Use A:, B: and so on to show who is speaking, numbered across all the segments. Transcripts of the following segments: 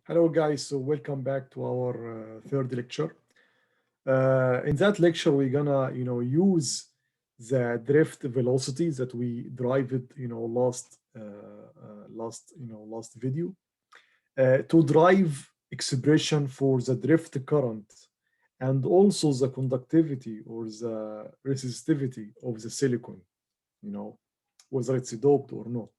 A: Hello guys, so welcome back to our third lecture. In that lecture, we're gonna, use the drift velocity that we derived, last video, to drive expression for the drift current and also the conductivity or the resistivity of the silicon, whether it's doped or not.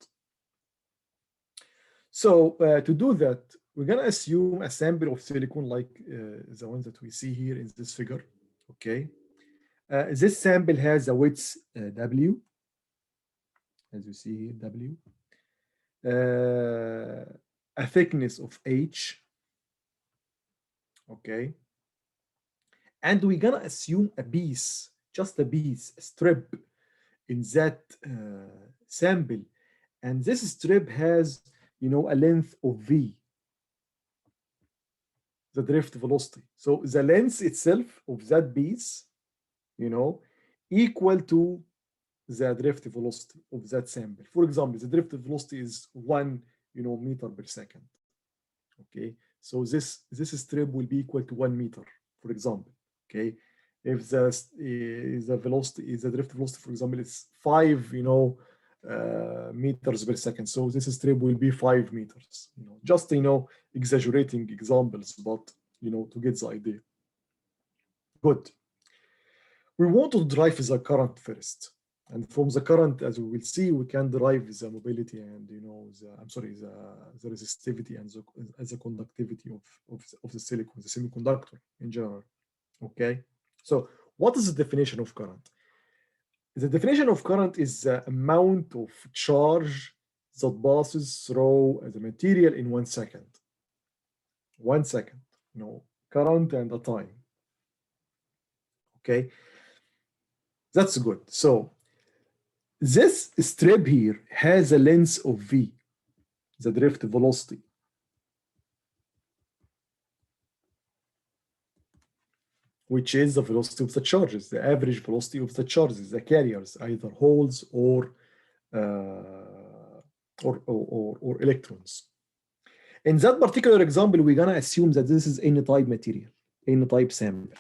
A: So to do that, we're going to assume a sample of silicon like the one that we see here in this figure, okay? This sample has a width W, as you see here, W, a thickness of H, okay? And we're going to assume a piece, just a piece, a strip in that sample. And this strip has, a length of V, the drift velocity. So the length itself of that piece, equal to the drift velocity of that sample. For example, the drift velocity is 1, meter per second. Okay, so this strip will be equal to 1 meter, for example. Okay, if the velocity is the drift velocity, for example, it's 5, meters per second. So this strip will be 5 meters. Just exaggerating examples, but to get the idea. Good. We want to derive the current first, and from the current, as we will see, we can derive the mobility and the resistivity and the conductivity of the silicon, the semiconductor in general. Okay. So what is the definition of current? The definition of current is the amount of charge that passes through the material in 1 second. 1 second, current and a time. Okay, that's good. So this strip here has a length of V, the drift velocity. Which is the velocity of the charges, the average velocity of the charges, the carriers, either holes or electrons. In that particular example, we're gonna assume that this is N-type material, N-type sample.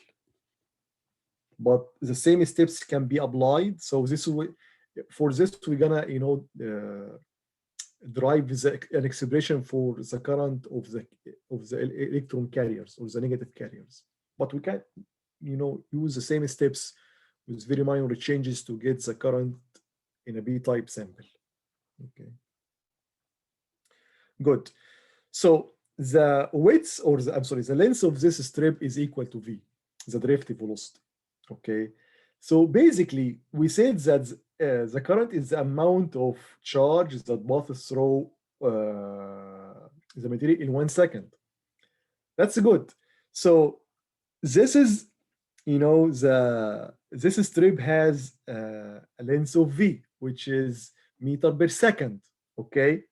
A: But the same steps can be applied. So for this, we're gonna derive an expression for the current of the electron carriers or the negative carriers. But we can use the same steps with very minor changes to get the current in a B-type sample. Okay. Good. So the width or the length of this strip is equal to V, the drift velocity. Okay. So basically, we said that the current is the amount of charge that passes through the material in 1 second. That's good. So this is, this strip has a length of V, which is meter per second. Okay.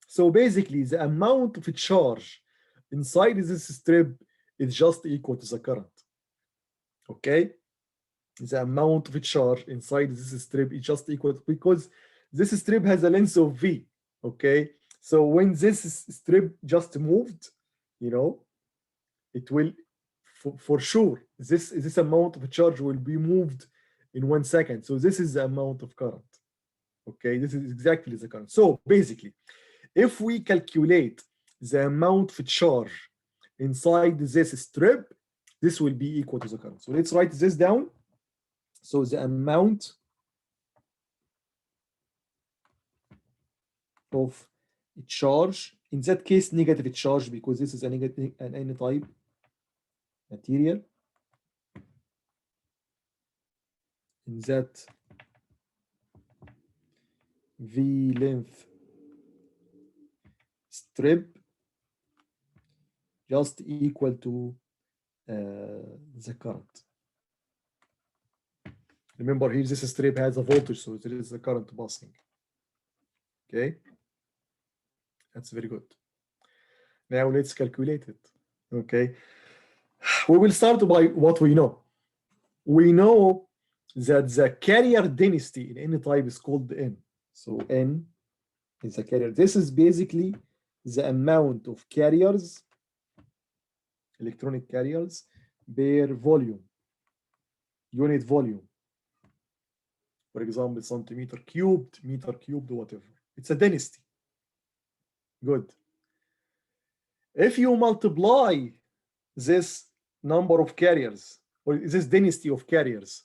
A: So basically, the amount of charge inside this strip is just equal to the current. Okay. The amount of charge inside this strip is just equal because this strip has a length of V. Okay. So when this strip just moved, it will, for sure, this amount of charge will be moved in 1 second. So this is the amount of current. Okay, this is exactly the current. So basically, if we calculate the amount of charge inside this strip, this will be equal to the current. So let's write this down. So the amount of charge, in that case, negative charge, because this is an N-type material. In that V length strip just equal to the current. Remember here, this strip has a voltage, so there is a current passing. Okay, that's very good. Now let's calculate it. Okay, we will start by what we know. We know that the carrier density in any type is called N. So N is a carrier. This is basically the amount of carriers electronic carriers per volume, unit volume. For example, centimeter cubed, meter cubed, whatever. It's a density. Good. If you multiply this number of carriers, or this density of carriers,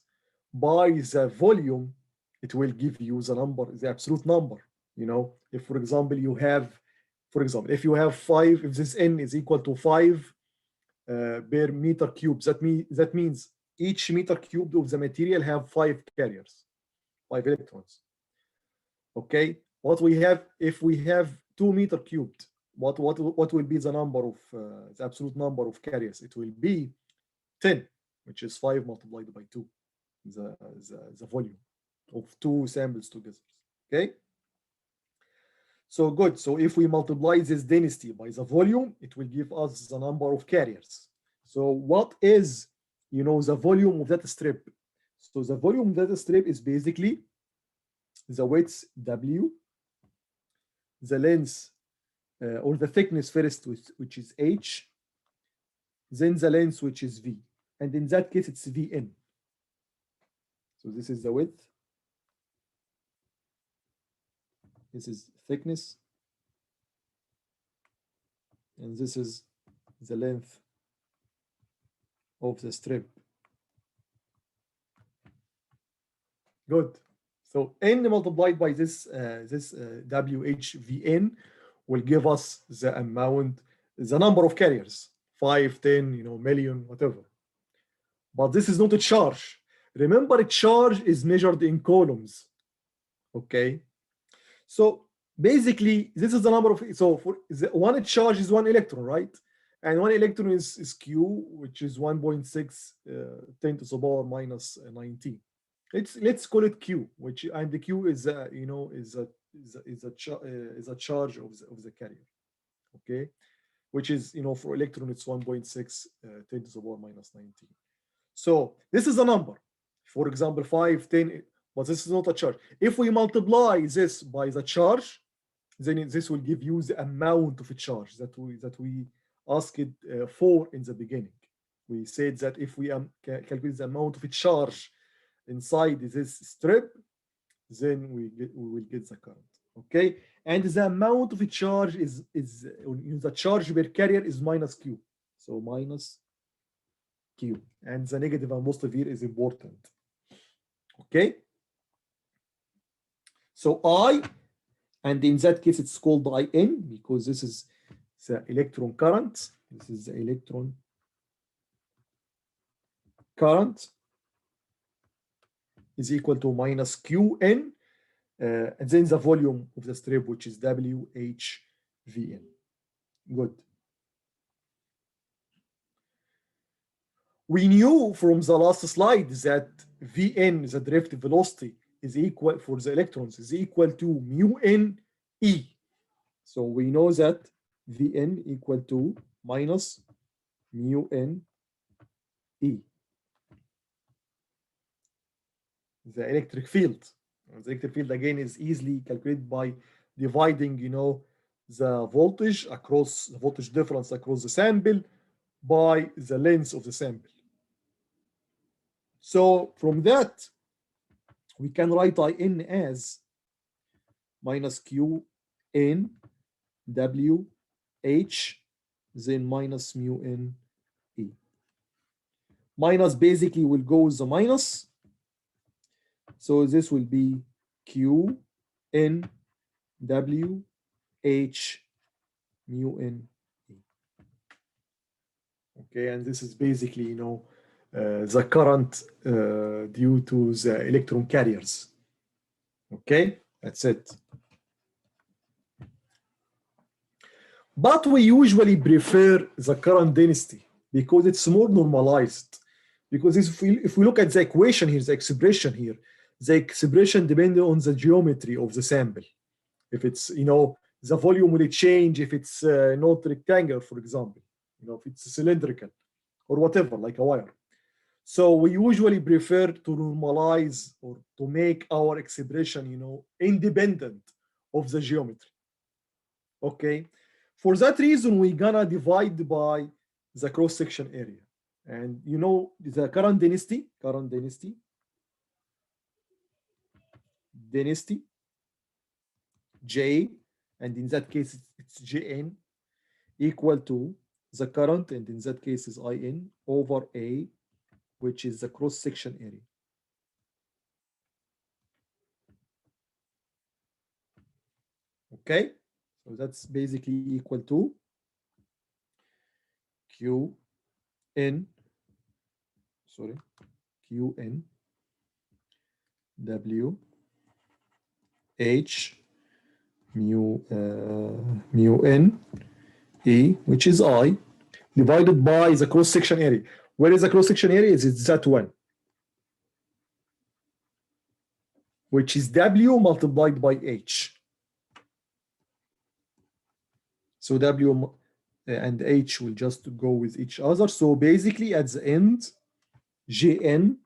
A: by the volume, it will give you the number, the absolute number. You know, if for example you have, if you have 5, if this n is equal to 5 per meter cube, that means each meter cubed of the material have 5 carriers, 5 electrons. Okay, what we have, if we have 2 meter cubed, what will be the number of the absolute number of carriers? It will be 10, which is 5 multiplied by 2, the volume of 2 samples together. Okay, so good. So if we multiply this density by the volume, it will give us the number of carriers. So what is, you know, the volume of that strip? So the volume of that strip is basically the width W, the length or the thickness first, which is H, then the length, which is V. And in that case, it's Vn. So this is the width. This is thickness. And this is the length of the strip. Good. So n multiplied by this WHVN will give us the amount, the number of carriers, 5, 10, you know, million, whatever. But this is not a charge. Remember, a charge is measured in coulombs. Okay. So basically, this is the number of, so for the one charge is 1 electron, right? And 1 electron is Q, which is 1.6 10 to the power minus 19. Let's call it Q, which, and the Q is you know, is a charge of the carrier. Okay, which is, you know, for electron it's 1.6 10 to the power minus 19. So this is a number. For example, 5, 10, but this is not a charge. If we multiply this by the charge, then this will give you the amount of a charge that we asked for in the beginning. We said that if we calculate the amount of a charge inside this strip, then we will get the current. Okay, and the amount of a charge is the charge per carrier is minus Q. So minus Q, and the negative and positive here is important. Okay, so I, and in that case it's called IN because this is the electron current. This is the electron current is equal to minus Qn, and then the volume of the strip, which is WHVN. Good. We knew from the last slide that Vn, the drift velocity, is equal for the electrons, is equal to mu n E. So we know that Vn equal to minus mu n E. The electric field. The electric field again is easily calculated by dividing, you know, the voltage across the voltage difference across the sample by the length of the sample. So from that, we can write In as minus Q N W H, then minus mu n E. Minus basically will go with the minus. So this will be Q N W H mu n E. Okay, and this is basically, you know, the current due to the electron carriers. Okay, that's it. But we usually prefer the current density because it's more normalized. Because if we look at the equation here, the expression here, the expression depends on the geometry of the sample. If it's, you know, the volume will change if it's not rectangular, for example, you know, if it's cylindrical or whatever, like a wire. So we usually prefer to normalize or to make our expression, you know, independent of the geometry. Okay. For that reason, we're gonna divide by the cross-section area. And you know the current density, J, and in that case it's Jn equal to the current, and in that case is In over A, which is the cross-section area. Okay, so that's basically equal to Qn W H mu n E, which is I, divided by the cross-section area. Where is the cross-section area? It's that one, which is W multiplied by H. So W and H will just go with each other. So basically at the end, Jn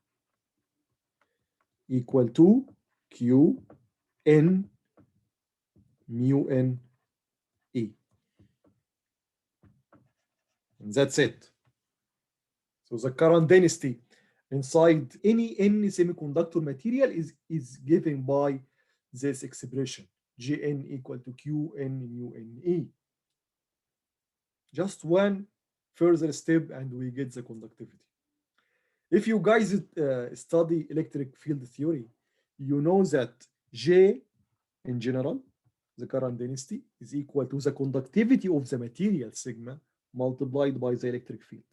A: equal to Qn mu n E. And that's it. So the current density inside any semiconductor material is given by this expression, Gn equal to Qn mu n E. Just one further step and we get the conductivity. If you guys study electric field theory, you know that J in general, the current density, is equal to the conductivity of the material sigma multiplied by the electric field.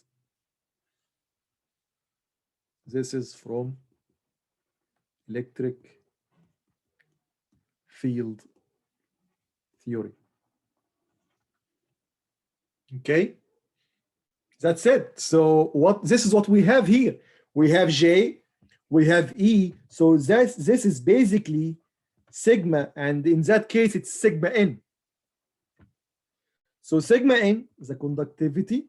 A: This is from electric field theory. Okay, that's it. So this is what we have here. We have J, we have E. So this is basically sigma, and in that case it's sigma n. So sigma n is the conductivity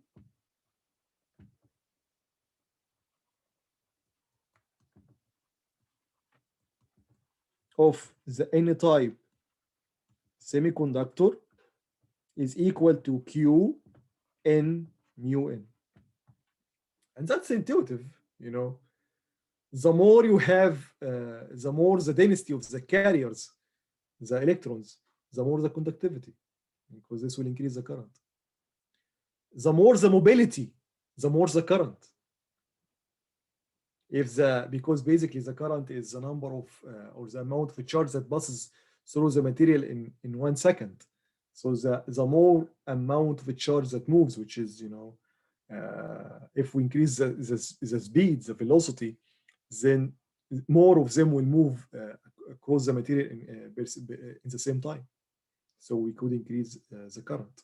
A: of the n-type semiconductor is equal to Q n mu n. And that's intuitive, you know. The more you have, the more the density of the carriers, the electrons, the more the conductivity, because this will increase the current. The more the mobility, the more the current. Because basically the current is the number of, or the amount of charge that passes through the material in 1 second. So the more amount of charge that moves, which is, you know, if we increase the speed, the velocity, then more of them will move across the material in the same time. So we could increase the current.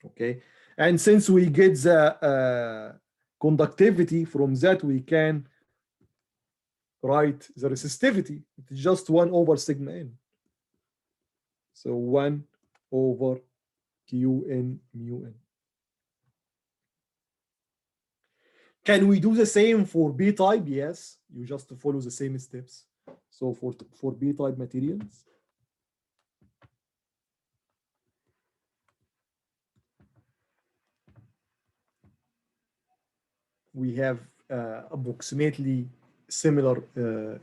A: Okay, and since we get the conductivity from that, we can write the resistivity. It's just 1 over sigma n. So 1 over Qn mu n. Can we do the same for B-type? Yes, you just follow the same steps. So for B-type materials, we have approximately similar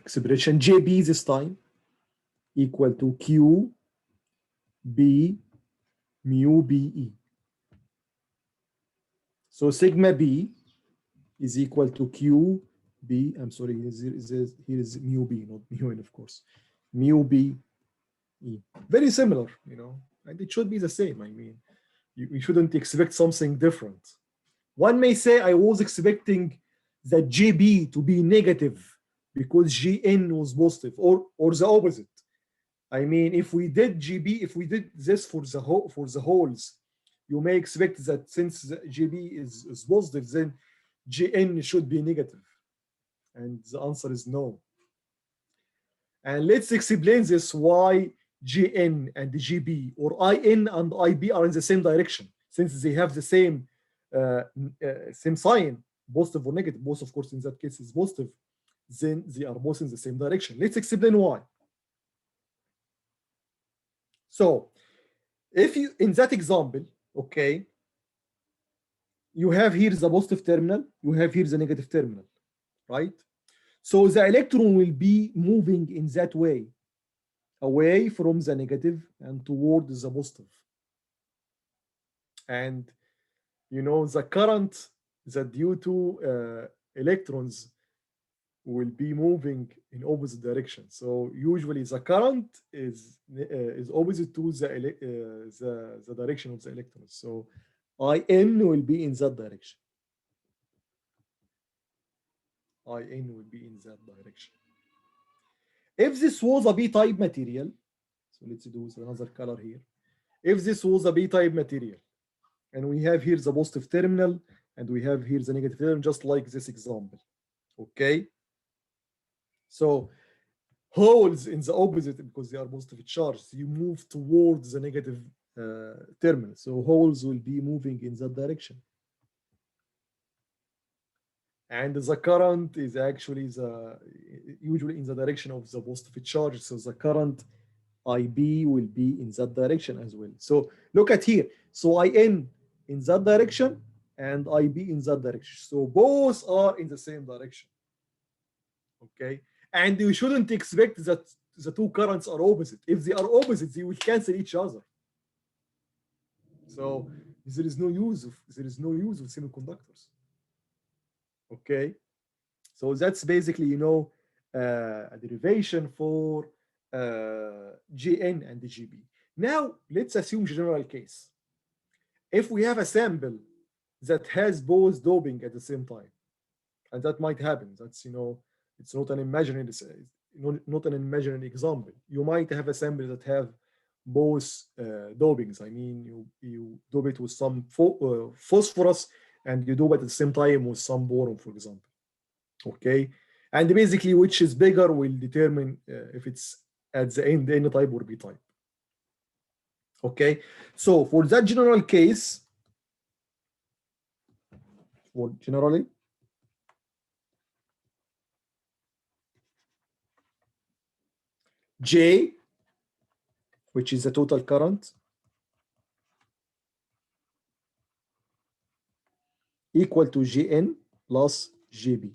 A: expression. JB this time equal to Q B mu BE. So sigma B is equal to Q B. I'm sorry, here is mu B, not mu N, of course. Mu B E. Very similar, you know, and it should be the same. I mean, you shouldn't expect something different. One may say I was expecting the GB to be negative because Gn was positive, or the opposite. I mean, if we did GB, if we did this for the holes, you may expect that since the GB is positive, then Gn should be negative. And the answer is no. And let's explain this, why Gn and GB, or In and IB are in the same direction, since they have the same sign, positive or negative. Both, of course, in that case is positive, then they are both in the same direction. Let's explain why. So if you, in that example, okay, you have here the positive terminal, you have here the negative terminal, right? So the electron will be moving in that way, away from the negative and toward the positive. And you know the current that due to electrons will be moving in opposite direction. So usually the current is opposite to the direction of the electrons. So In will be in that direction. In will be in that direction. If this was a p-type material, so let's do another color here. If this was a p-type material, and we have here the positive terminal, and we have here the negative terminal, just like this example. Okay. So holes in the opposite, because they are positive charged, you move towards the negative terminal. So holes will be moving in that direction. And the current is actually usually in the direction of the positive charge. So the current IB will be in that direction as well. So look at here. So IN in that direction and IB in that direction. So both are in the same direction. Okay. And you shouldn't expect that the two currents are opposite. If they are opposite, they will cancel each other. So there is no use of semiconductors. Okay. So that's basically, a derivation for Gn and Gb. Now let's assume general case. If we have a sample that has both doping at the same time, and that might happen, that's it's not an imaginary example. You might have a sample that have both dopings. I mean, you dope it with some phosphorus, and you dope it at the same time with some boron, for example. Okay, and basically which is bigger will determine if it's at the end N type or B type. Okay, so for that general case, generally, J, which is the total current, equal to Gn plus Gb.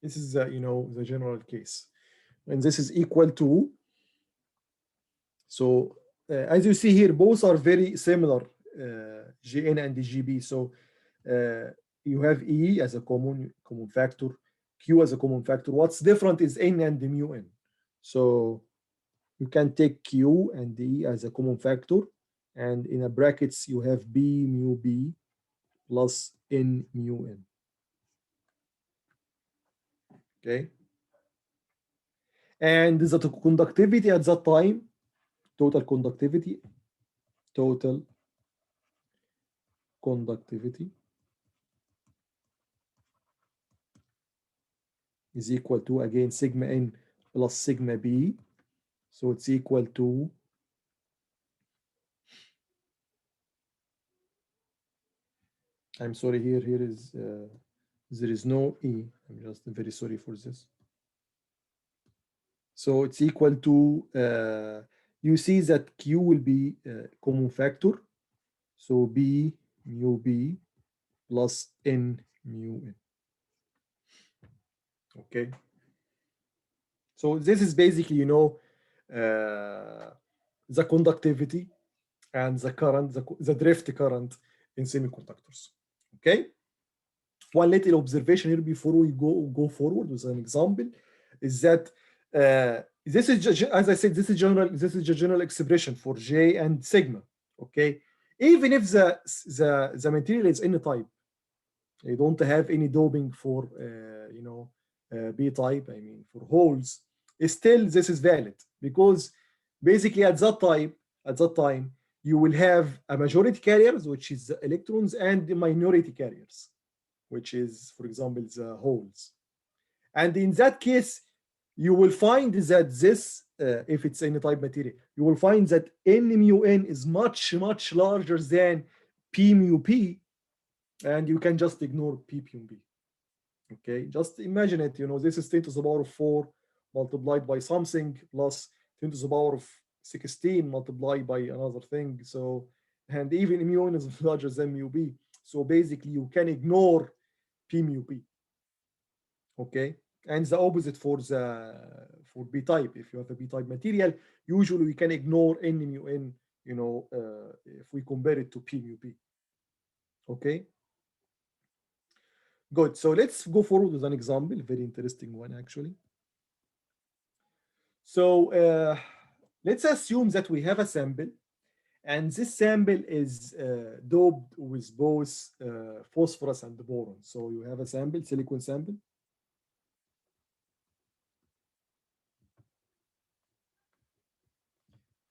A: This is the general case, and this is equal to. So as you see here, both are very similar, Gn and Gb. So you have E as a common factor, Q as a common factor. What's different is N and mu N. So you can take Q and E as a common factor, and in a brackets you have B mu B plus N mu N. Okay. And the conductivity at that time, total conductivity is equal to, again, sigma N plus sigma B. So it's equal to I'm sorry, here is there is no E. I'm just very sorry for this. So it's equal to you see that Q will be common factor. So B mu B plus N mu N. Okay. So this is basically, the conductivity and the current, the drift current in semiconductors. Okay. One little observation here before we go forward with an example is that this is just, as I said, this is a general expression for J and sigma. Okay. Even if the material is N type, you don't have any doping for B type, I mean for holes, still this is valid, because basically at that time you will have a majority carriers, which is the electrons, and the minority carriers, which is, for example, the holes. And in that case, you will find that this, if it's N type material, you will find that N mu N is much larger than P mu P, and you can just ignore P mu B. Okay, just imagine it, this is 10 to the power of 4 multiplied by something plus 10 to the power of 16 multiplied by another thing. So and even mu n is larger than mu b. So basically, you can ignore p mu p. Okay, and the opposite for b type. If you have a b type material, usually we can ignore n mu n. If we compare it to p mu p. Okay. Good. So let's go forward with an example. Very interesting one, actually. So let's assume that we have a sample, and this sample is doped with both phosphorus and boron. So you have a sample, silicon sample.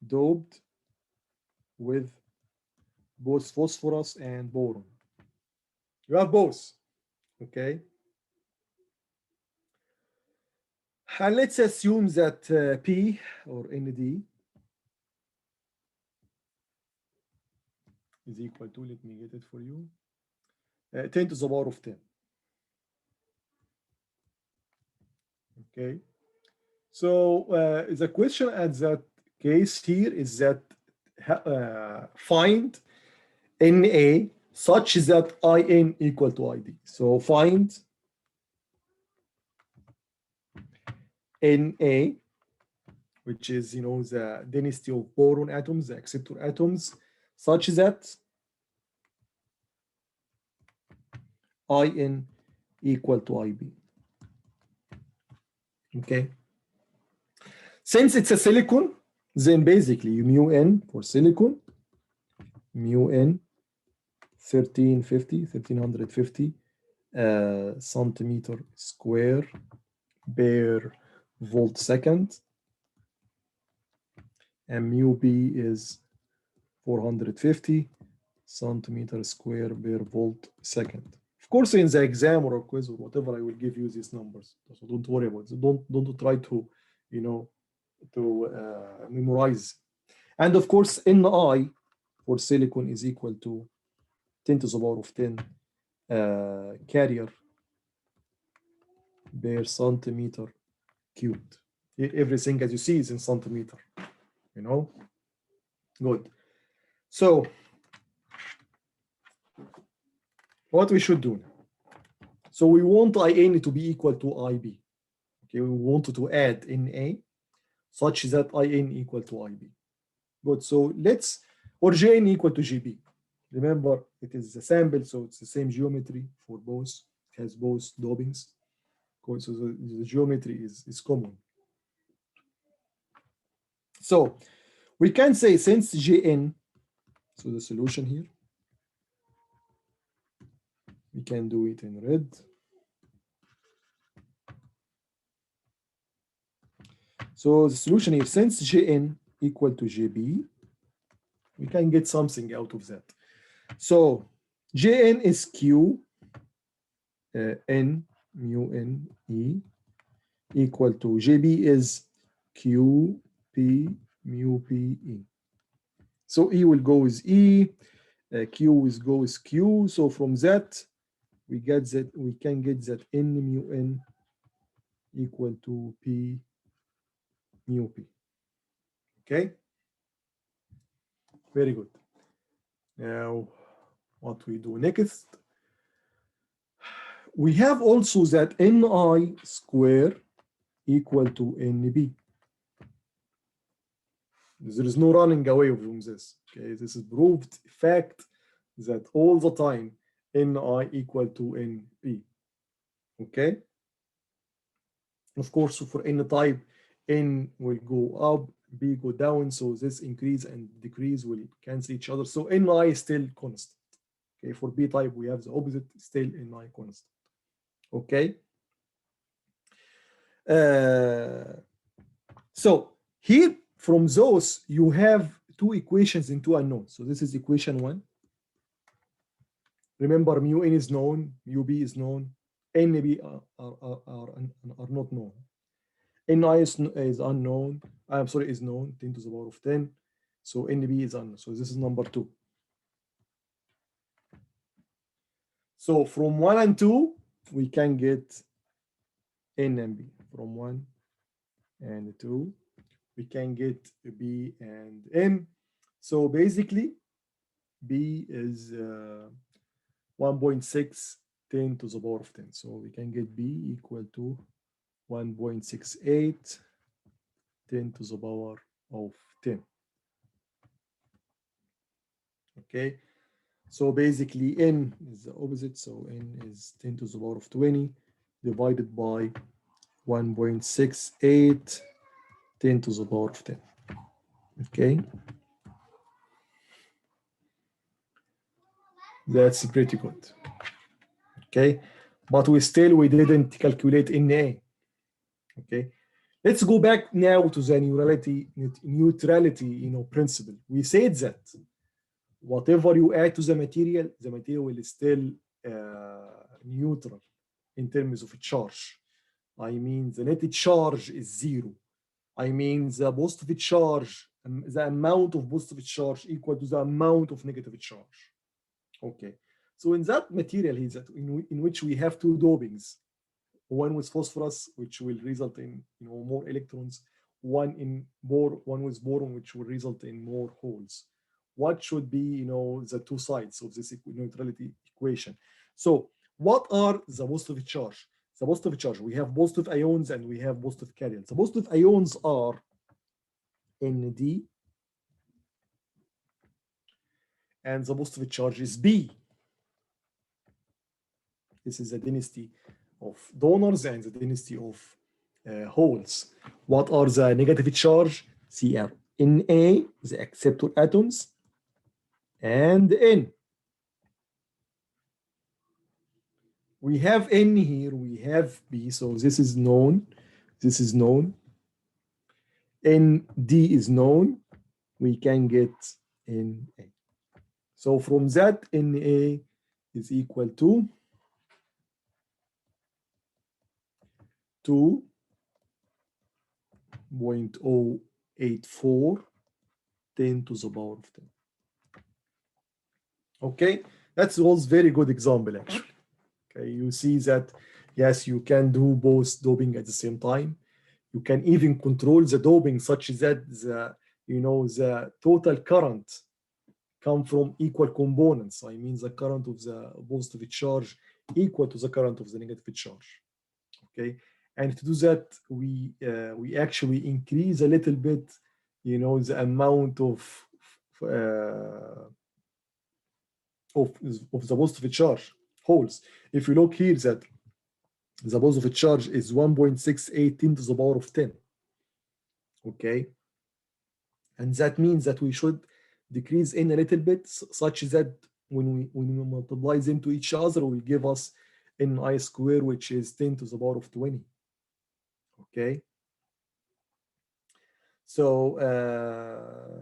A: Doped with both phosphorus and boron. You have both, okay? And let's assume that P or Nd is equal to, let me get it for you, 10 to the power of 10. Okay. So the question at that case here is that find Na such that In equal to Id. So find Na, which is the density of boron atoms, the acceptor atoms, such that In equal to Ib. Okay. Since it's a silicon, then basically mu n for silicon, mu n 1350 centimeter square per volt second, and mu b is 450 centimeter square per volt second. Of course, in the exam or a quiz or whatever, I will give you these numbers, so don't worry about it. Don't try to memorize. And of course, Ni for silicon is equal to 10 to the power of 10 carrier per centimeter cubed. Everything, as you see, is in centimeter. Good. So what we should do now? So we want In to be equal to Ib. Okay, we want to add Na such that In equal to Ib. Good. So let's, or Jn equal to Gb. Remember, it is a sample, so it's the same geometry for both. It has both dopings. So the geometry is common. So we can say since Jn, so the solution here, we can do it in red. So the solution here, since Jn equal to Jb, we can get something out of that. So Jn is Q n mu n E equal to Jb is Q p mu p E. So E will go with E, Q will go with Q. So from that, we can get that n mu n equal to p mu p. Okay, very good. Now, what we do next? We have also that Ni square equal to Nb. There is no running away from this. Okay, this is proved fact that all the time Ni equal to Np. Okay. Of course, for N type, N will go up, B go down. So this increase and decrease will cancel each other. So Ni is still constant. Okay. For B type, we have the opposite, still Ni constant. Okay. So here from those, you have two equations and two unknowns. So this is equation 1. Remember, mu n is known, mu b is known, nb are not known. Ni is unknown. I'm sorry, is known, 10 to the power of 10. So nb is unknown. So this is number 2. So from 1 and 2, we can get n and b. From 1 and 2, we can get b and n. So basically, B is 1.6 10 to the power of 10. So we can get B equal to 1.68 10 to the power of 10. Okay, so basically n is the opposite, so n is 10 to the power of 20 divided by 1.68 10 to the power of 10. Okay, that's pretty good. Okay, but we didn't calculate NA. Okay, let's go back now to the neutrality principle. We said that whatever you add to the material will still neutral in terms of charge. I mean, the net charge is zero. I mean, the positive charge, the amount of positive charge equal to the amount of negative charge. Okay, so in that material here, in which we have two dopings, one with phosphorus, which will result in more electrons, one with boron, which will result in more holes. What should be the two sides of this neutrality equation? So what are the positive charge? The positive charge, we have positive ions and we have positive cations. The positive ions are Nd, and the positive charge is B. This is the density of donors and the density of holes. What are the negative charge? Cr. Na, the acceptor atoms, and N. We have N here, we have B, so this is known. This is known. Nd is known. We can get Na. So from that, Na is equal to 2.084 10 to the power of 10. Okay, that was very good example actually. Okay, you see that yes, you can do both doping at the same time. You can even control the doping such that the total current come from equal components. I mean the current of the positive charge equal to the current of the negative charge. Okay, and to do that, we actually increase a little bit, the amount of the positive charge holes. If you look here, that the positive charge is 1.68 10 to the power of 10. Okay, and that means that we should decrease in a little bit, such that when we multiply them to each other, will give us Ni square, which is 10 to the power of 20. Okay, so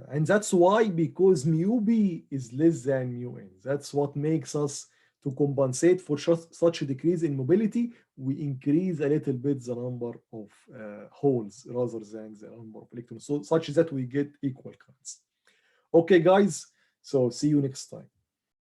A: and that's why, because mu b is less than mu n. That's what makes us to compensate for such a decrease in mobility. We increase a little bit the number of holes rather than the number of electrons, so such that we get equal currents. Okay, guys. So see you next time.